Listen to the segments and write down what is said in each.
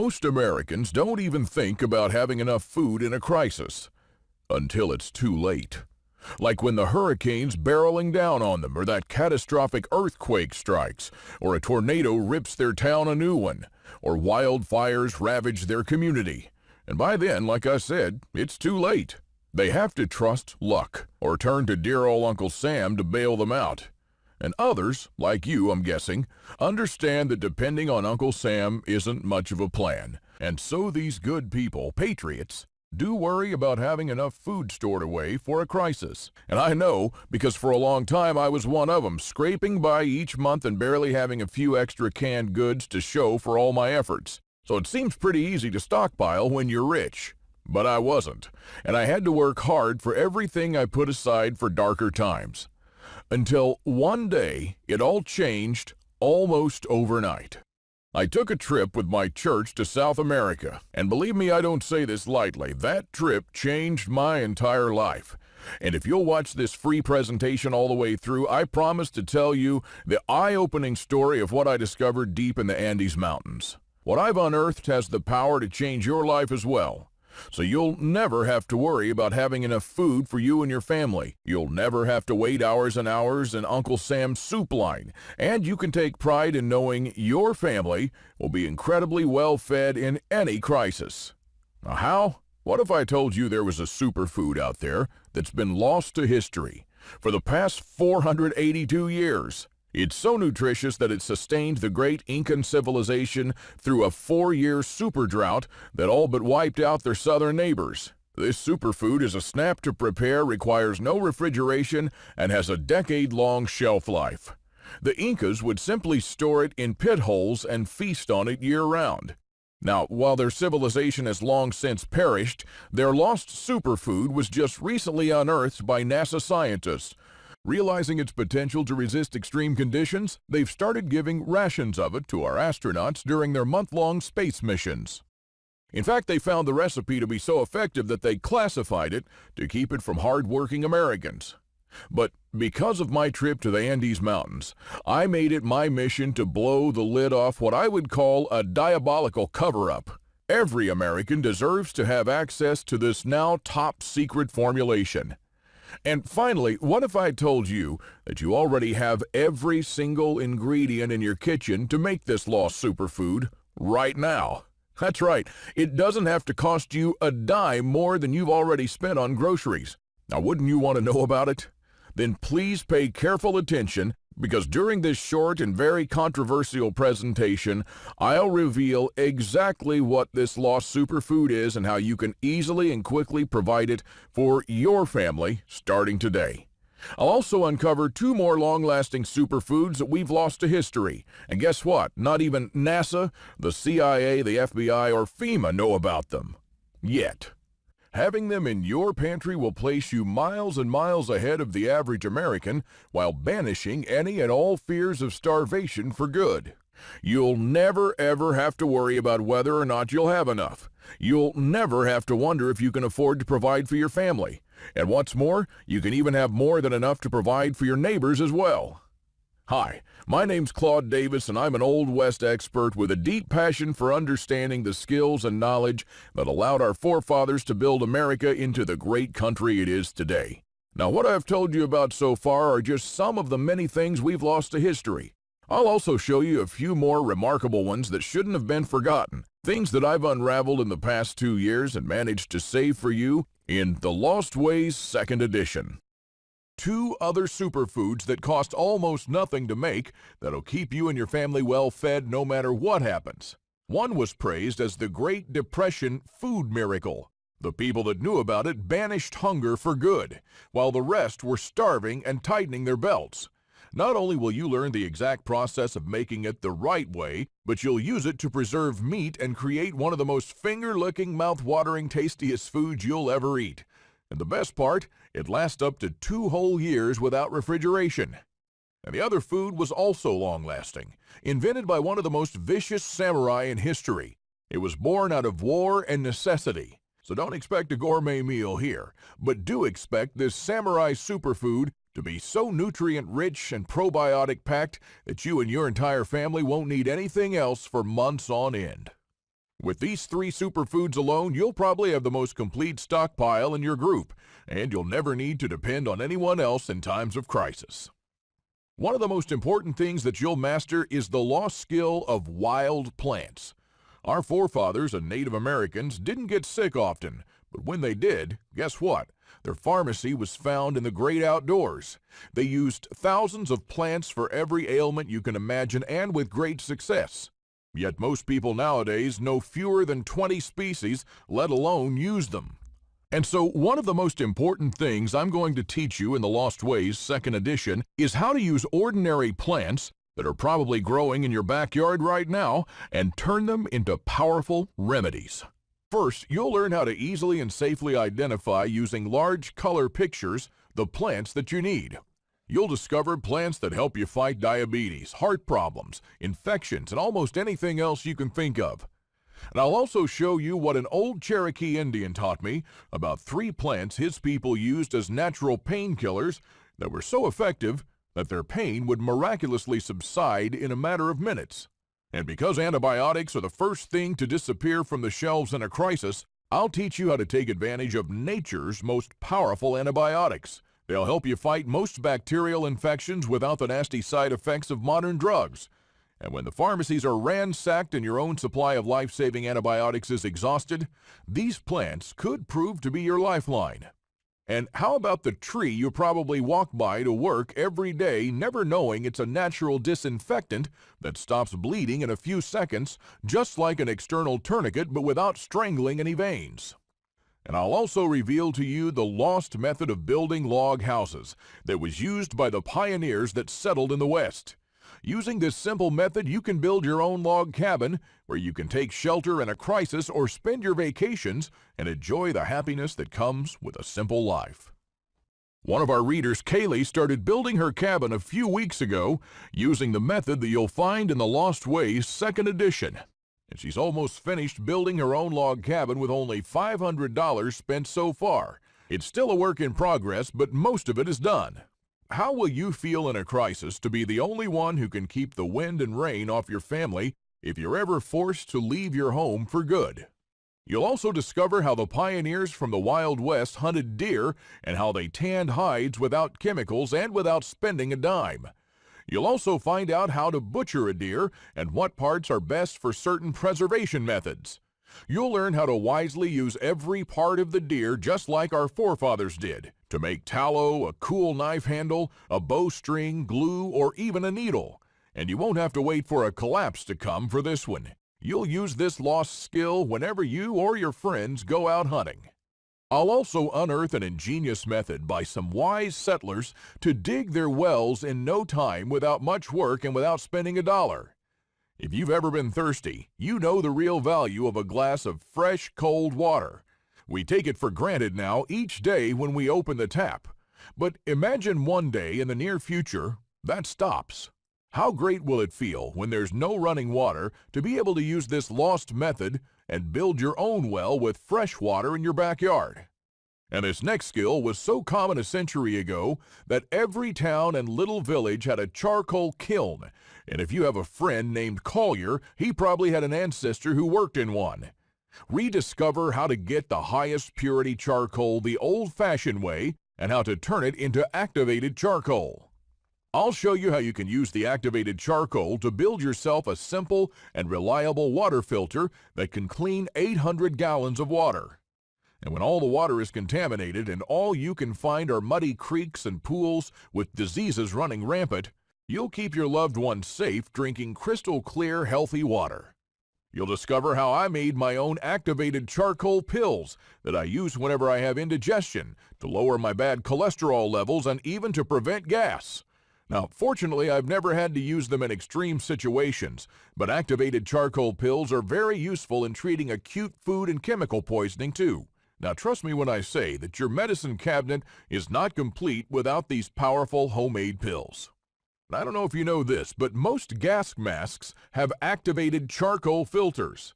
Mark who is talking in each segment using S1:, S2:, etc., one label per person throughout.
S1: Most Americans don't even think about having enough food in a crisis until it's too late. Like when the hurricane's barreling down on them, or that catastrophic earthquake strikes, or a tornado rips their town a new one, or wildfires ravage their community. And by then, like I said, it's too late. They have to trust luck, or turn to dear old Uncle Sam to bail them out. And others, like you, I'm guessing, understand that depending on Uncle Sam isn't much of a plan. And so these good people, patriots, do worry about having enough food stored away for a crisis. And I know, because for a long time I was one of them, scraping by each month and barely having a few extra canned goods to show for all my efforts. So it seems pretty easy to stockpile when you're rich. But I wasn't, and I had to work hard for everything I put aside for darker times. Until one day, it all changed almost overnight. I took a trip with my church to South America, and believe me, I don't say this lightly, that trip changed my entire life. And if you'll watch this free presentation all the way through, I promise to tell you the eye-opening story of what I discovered deep in the Andes Mountains. What I've unearthed has the power to change your life as well. So you'll never have to worry about having enough food for you and your family. You'll never have to wait hours and hours in Uncle Sam's soup line. And you can take pride in knowing your family will be incredibly well fed in any crisis. Now how? What if I told you there was a superfood out there that's been lost to history for the past 482 years? It's so nutritious that it sustained the great Incan civilization through a 4-year super drought that all but wiped out their southern neighbors. This superfood is a snap to prepare, requires no refrigeration, and has a decade-long shelf life. The Incas would simply store it in pit holes and feast on it year-round. Now, while their civilization has long since perished, their lost superfood was just recently unearthed by NASA scientists. Realizing its potential to resist extreme conditions, they've started giving rations of it to our astronauts during their month-long space missions. In fact, they found the recipe to be so effective that they classified it to keep it from hard-working Americans. But because of my trip to the Andes Mountains, I made it my mission to blow the lid off what I would call a diabolical cover-up. Every American deserves to have access to this now top-secret formulation. And finally, what if I told you that you already have every single ingredient in your kitchen to make this lost superfood right now? That's right, it doesn't have to cost you a dime more than you've already spent on groceries. Now, wouldn't you want to know about it? Then please pay careful attention, because during this short and very controversial presentation, I'll reveal exactly what this lost superfood is and how you can easily and quickly provide it for your family starting today. I'll also uncover 2 more long-lasting superfoods that we've lost to history. And guess what? Not even NASA, the CIA, the FBI, or FEMA know about them. Yet. Having them in your pantry will place you miles and miles ahead of the average American while banishing any and all fears of starvation for good. You'll never ever have to worry about whether or not you'll have enough. You'll never have to wonder if you can afford to provide for your family. And what's more, you can even have more than enough to provide for your neighbors as well. Hi, my name's Claude Davis, and I'm an Old West expert with a deep passion for understanding the skills and knowledge that allowed our forefathers to build America into the great country it is today. Now, what I've told you about so far are just some of the many things we've lost to history. I'll also show you a few more remarkable ones that shouldn't have been forgotten, things that I've unraveled in the past 2 years and managed to save for you in The Lost Ways 2nd Edition. 2 other superfoods that cost almost nothing to make that'll keep you and your family well fed no matter what happens. One was praised as the Great Depression food miracle. The people that knew about it banished hunger for good, while the rest were starving and tightening their belts. Not only will you learn the exact process of making it the right way, but you'll use it to preserve meat and create one of the most finger-licking, mouth-watering, tastiest foods you'll ever eat. And the best part, it lasts up to 2 whole years without refrigeration. And the other food was also long-lasting, invented by one of the most vicious samurai in history. It was born out of war and necessity. So don't expect a gourmet meal here, but do expect this samurai superfood to be so nutrient-rich and probiotic-packed that you and your entire family won't need anything else for months on end. With these three superfoods alone, you'll probably have the most complete stockpile in your group, and you'll never need to depend on anyone else in times of crisis. One of the most important things that you'll master is the lost skill of wild plants. Our forefathers and Native Americans didn't get sick often, but when they did, guess what? Their pharmacy was found in the great outdoors. They used thousands of plants for every ailment you can imagine, and with great success. Yet most people nowadays know fewer than 20 species, let alone use them. And so one of the most important things I'm going to teach you in the Lost Ways 2nd edition is how to use ordinary plants that are probably growing in your backyard right now and turn them into powerful remedies. First, you'll learn how to easily and safely identify using large color pictures the plants that you need. You'll discover plants that help you fight diabetes, heart problems, infections, and almost anything else you can think of. And I'll also show you what an old Cherokee Indian taught me about 3 plants his people used as natural painkillers that were so effective that their pain would miraculously subside in a matter of minutes. And because antibiotics are the first thing to disappear from the shelves in a crisis, I'll teach you how to take advantage of nature's most powerful antibiotics. They'll help you fight most bacterial infections without the nasty side effects of modern drugs. And when the pharmacies are ransacked and your own supply of life-saving antibiotics is exhausted, these plants could prove to be your lifeline. And how about the tree you probably walk by to work every day, never knowing it's a natural disinfectant that stops bleeding in a few seconds, just like an external tourniquet, but without strangling any veins? And I'll also reveal to you the lost method of building log houses that was used by the pioneers that settled in the West. Using this simple method, you can build your own log cabin where you can take shelter in a crisis or spend your vacations and enjoy the happiness that comes with a simple life. One of our readers, Kaylee, started building her cabin a few weeks ago using the method that you'll find in the Lost Ways 2nd edition. And she's almost finished building her own log cabin with only $500 spent so far. It's still a work in progress, but most of it is done. How will you feel in a crisis to be the only one who can keep the wind and rain off your family if you're ever forced to leave your home for good? You'll also discover how the pioneers from the Wild West hunted deer and how they tanned hides without chemicals and without spending a dime. You'll also find out how to butcher a deer and what parts are best for certain preservation methods. You'll learn how to wisely use every part of the deer just like our forefathers did, to make tallow, a cool knife handle, a bowstring, glue, or even a needle. And you won't have to wait for a collapse to come for this one. You'll use this lost skill whenever you or your friends go out hunting. I'll also unearth an ingenious method by some wise settlers to dig their wells in no time without much work and without spending a dollar. If you've ever been thirsty, you know the real value of a glass of fresh, cold water. We take it for granted now each day when we open the tap. But imagine one day in the near future that stops. How great will it feel when there's no running water to be able to use this lost method and build your own well with fresh water in your backyard? And this next skill was so common a century ago that every town and little village had a charcoal kiln. And if you have a friend named Collier, he probably had an ancestor who worked in one. Rediscover how to get the highest purity charcoal the old-fashioned way and how to turn it into activated charcoal. I'll show you how you can use the activated charcoal to build yourself a simple and reliable water filter that can clean 800 gallons of water. And when all the water is contaminated and all you can find are muddy creeks and pools with diseases running rampant, you'll keep your loved ones safe drinking crystal clear, healthy water. You'll discover how I made my own activated charcoal pills that I use whenever I have indigestion to lower my bad cholesterol levels and even to prevent gas. Now, fortunately, I've never had to use them in extreme situations, but activated charcoal pills are very useful in treating acute food and chemical poisoning too. Now, trust me when I say that your medicine cabinet is not complete without these powerful homemade pills. I don't know if you know this, but most gas masks have activated charcoal filters.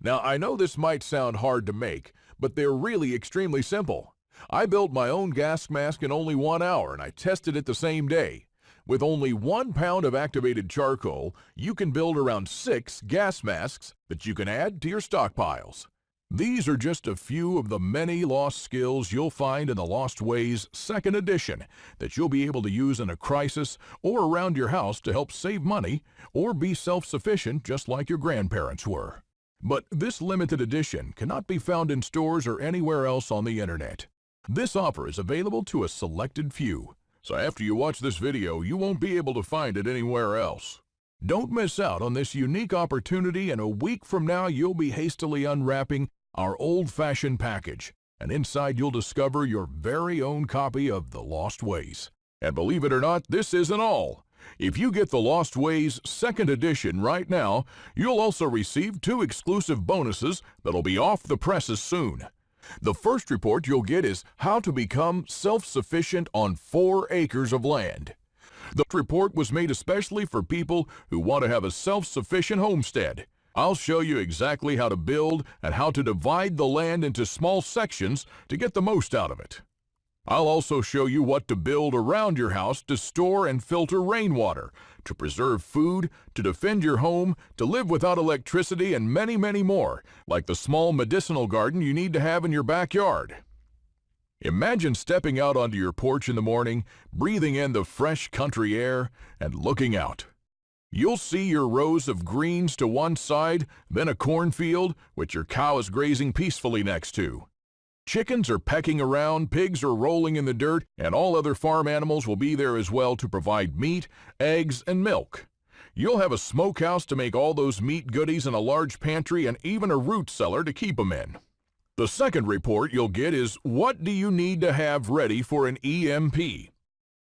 S1: Now, I know this might sound hard to make, but they're really extremely simple. I built my own gas mask in only 1 hour, and I tested it the same day. With only 1 pound of activated charcoal, you can build around 6 gas masks that you can add to your stockpiles. These are just a few of the many lost skills you'll find in the Lost Ways 2nd edition that you'll be able to use in a crisis or around your house to help save money or be self-sufficient just like your grandparents were. But this limited edition cannot be found in stores or anywhere else on the internet. This offer is available to a selected few, so after you watch this video, you won't be able to find it anywhere else. Don't miss out on this unique opportunity, and a week from now you'll be hastily unwrapping our old-fashioned package, and inside you'll discover your very own copy of The Lost Ways. And believe it or not, this isn't all. If you get The Lost Ways 2nd edition right now, you'll also receive 2 exclusive bonuses that'll be off the presses soon. The first report you'll get is how to become self-sufficient on 4 acres of land. The report was made especially for people who want to have a self-sufficient homestead. I'll show you exactly how to build and how to divide the land into small sections to get the most out of it. I'll also show you what to build around your house to store and filter rainwater, to preserve food, to defend your home, to live without electricity, and many, many more, like the small medicinal garden you need to have in your backyard. Imagine stepping out onto your porch in the morning, breathing in the fresh country air, and looking out. You'll see your rows of greens to one side, then a cornfield, which your cow is grazing peacefully next to. Chickens are pecking around, pigs are rolling in the dirt, and all other farm animals will be there as well to provide meat, eggs, and milk. You'll have a smokehouse to make all those meat goodies and a large pantry and even a root cellar to keep them in. The second report you'll get is what do you need to have ready for an EMP?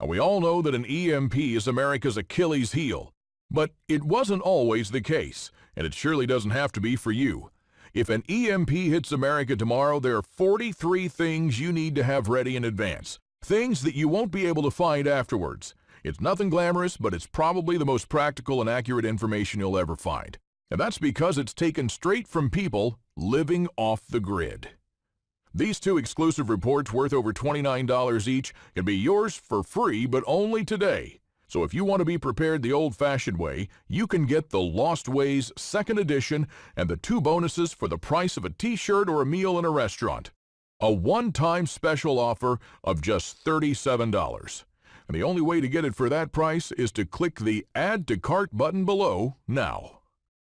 S1: Now, we all know that an EMP is America's Achilles heel. But it wasn't always the case, and it surely doesn't have to be for you. If an EMP hits America tomorrow, there are 43 things you need to have ready in advance. Things that you won't be able to find afterwards. It's nothing glamorous, but it's probably the most practical and accurate information you'll ever find. And that's because it's taken straight from people living off the grid. These 2 exclusive reports worth over $29 each can be yours for free, but only today. So if you want to be prepared the old-fashioned way, you can get The Lost Ways 2nd edition and the 2 bonuses for the price of a t-shirt or a meal in a restaurant. A one-time special offer of just $37. And the only way to get it for that price is to click the Add to Cart button below now.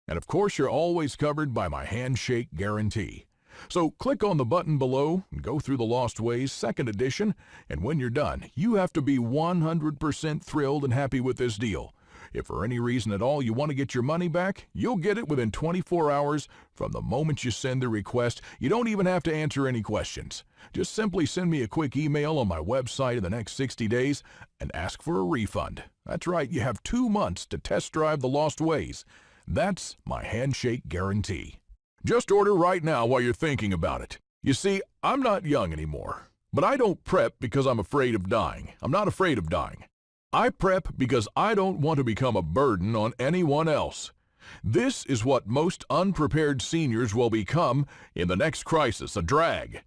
S1: And of course, you're always covered by my handshake guarantee. So click on the button below and go through The Lost Ways 2nd edition, and when you're done, you have to be 100% thrilled and happy with this deal. If for any reason at all you want to get your money back, you'll get it within 24 hours from the moment you send the request. You don't even have to answer any questions. Just simply send me a quick email on my website in the next 60 days and ask for a refund. That's right, you have 2 months to test drive The Lost Ways. That's my handshake guarantee. Just order right now while you're thinking about it. You see, I'm not young anymore, but I don't prep because I'm afraid of dying. I'm not afraid of dying. I prep because I don't want to become a burden on anyone else. This is what most unprepared seniors will become in the next crisis, a drag.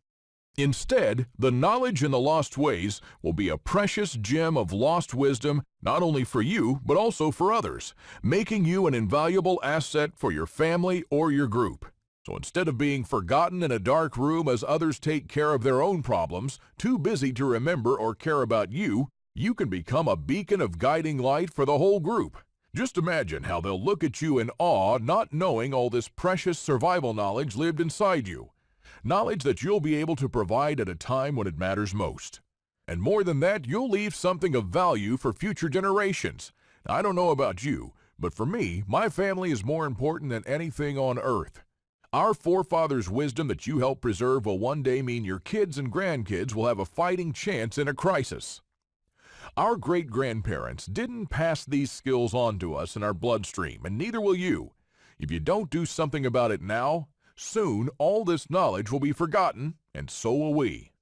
S1: Instead, the knowledge in The Lost Ways will be a precious gem of lost wisdom, not only for you, but also for others, making you an invaluable asset for your family or your group. So instead of being forgotten in a dark room as others take care of their own problems, too busy to remember or care about you, you can become a beacon of guiding light for the whole group. Just imagine how they'll look at you in awe, not knowing all this precious survival knowledge lived inside you. Knowledge that you'll be able to provide at a time when it matters most. And more than that, you'll leave something of value for future generations. Now, I don't know about you, but for me, my family is more important than anything on earth. Our forefathers' wisdom that you help preserve will one day mean your kids and grandkids will have a fighting chance in a crisis. Our great-grandparents didn't pass these skills on to us in our bloodstream, and neither will you. If you don't do something about it now, soon all this knowledge will be forgotten, and so will we.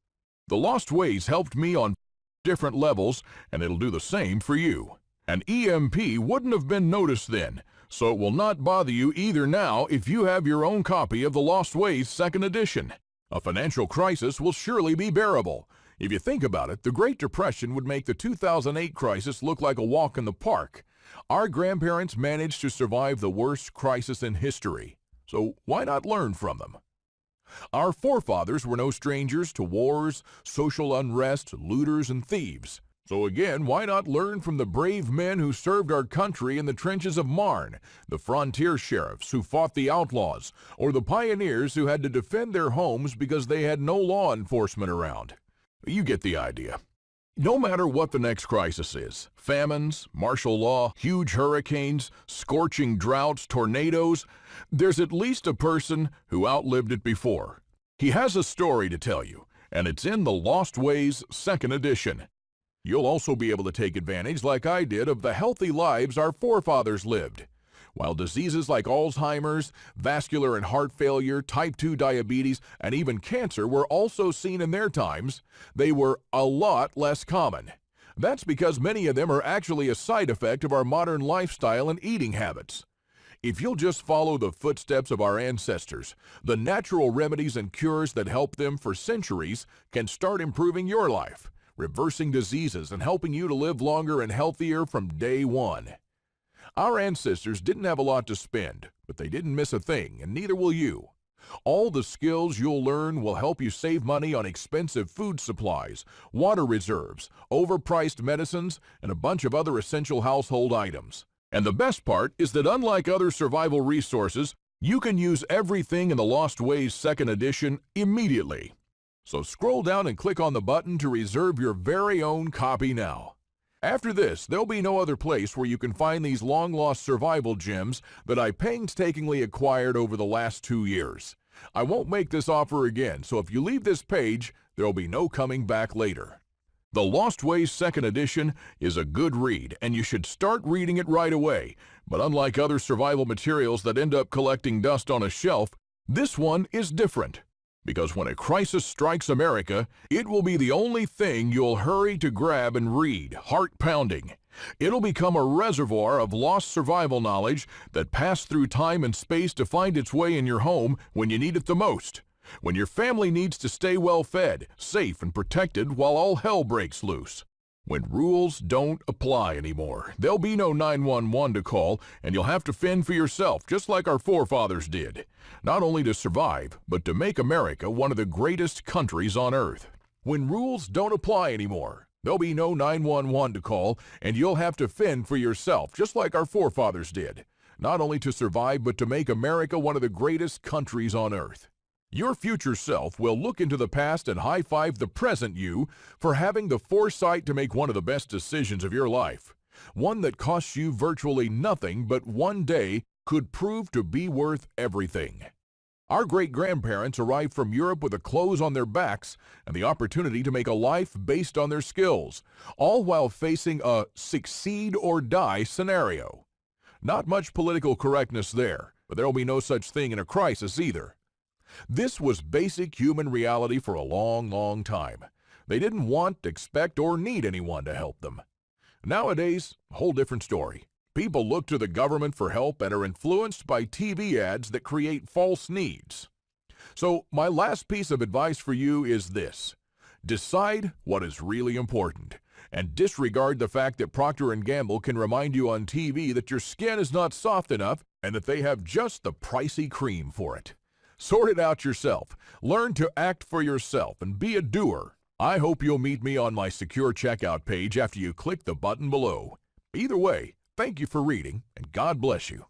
S1: The Lost Ways helped me on different levels, and it'll do the same for you. An EMP wouldn't have been noticed then, so it will not bother you either now if you have your own copy of The Lost Ways 2nd edition. A financial crisis will surely be bearable. If you think about it, the Great Depression would make the 2008 crisis look like a walk in the park. Our grandparents managed to survive the worst crisis in history, so why not learn from them? Our forefathers were no strangers to wars, social unrest, looters, and thieves. So again, why not learn from the brave men who served our country in the trenches of Marne, the frontier sheriffs who fought the outlaws, or the pioneers who had to defend their homes because they had no law enforcement around? You get the idea. No matter what the next crisis is, famines, martial law, huge hurricanes, scorching droughts, tornadoes, there's at least a person who outlived it before. He has a story to tell you, and it's in the Lost Ways 2nd edition. You'll also be able to take advantage, like I did, of the healthy lives our forefathers lived. While diseases like Alzheimer's, vascular and heart failure, type 2 diabetes, and even cancer were also seen in their times, they were a lot less common. That's because many of them are actually a side effect of our modern lifestyle and eating habits. If you'll just follow the footsteps of our ancestors, the natural remedies and cures that helped them for centuries can start improving your life, reversing diseases and helping you to live longer and healthier from day one. Our ancestors didn't have a lot to spend, but they didn't miss a thing, and neither will you. All the skills you'll learn will help you save money on expensive food supplies, water reserves, overpriced medicines, and a bunch of other essential household items. And the best part is that unlike other survival resources, you can use everything in the Lost Ways 2nd edition immediately. So scroll down and click on the button to reserve your very own copy now. After this, there'll be no other place where you can find these long-lost survival gems that I painstakingly acquired over the last 2 years. I won't make this offer again, so if you leave this page, there'll be no coming back later. The Lost Ways 2nd edition is a good read, and you should start reading it right away. But unlike other survival materials that end up collecting dust on a shelf, this one is different. Because when a crisis strikes America, it will be the only thing you'll hurry to grab and read, heart-pounding. It'll become a reservoir of lost survival knowledge that passed through time and space to find its way in your home when you need it the most. When your family needs to stay well-fed, safe, and protected while all hell breaks loose. When rules don't apply anymore, there'll be no 911 to call, and you'll have to fend for yourself, just like our forefathers did. Not only to survive, but to make America one of the greatest countries on earth. When rules don't apply anymore, there'll be no 911 to call, and you'll have to fend for yourself, just like our forefathers did. Not only to survive, but to make America one of the greatest countries on earth. Your future self will look into the past and high-five the present you for having the foresight to make one of the best decisions of your life. One that costs you virtually nothing, but one day could prove to be worth everything. Our great-grandparents arrived from Europe with the clothes on their backs and the opportunity to make a life based on their skills, all while facing a succeed-or-die scenario. Not much political correctness there, but there'll be no such thing in a crisis either. This was basic human reality for a long, long time. They didn't want, expect, or need anyone to help them. Nowadays, a whole different story. People look to the government for help and are influenced by TV ads that create false needs. So, my last piece of advice for you is this. Decide what is really important, and disregard the fact that Procter & Gamble can remind you on TV that your skin is not soft enough and that they have just the pricey cream for it. Sort it out yourself. Learn to act for yourself and be a doer. I hope you'll meet me on my secure checkout page after you click the button below. Either way, thank you for reading, and God bless you.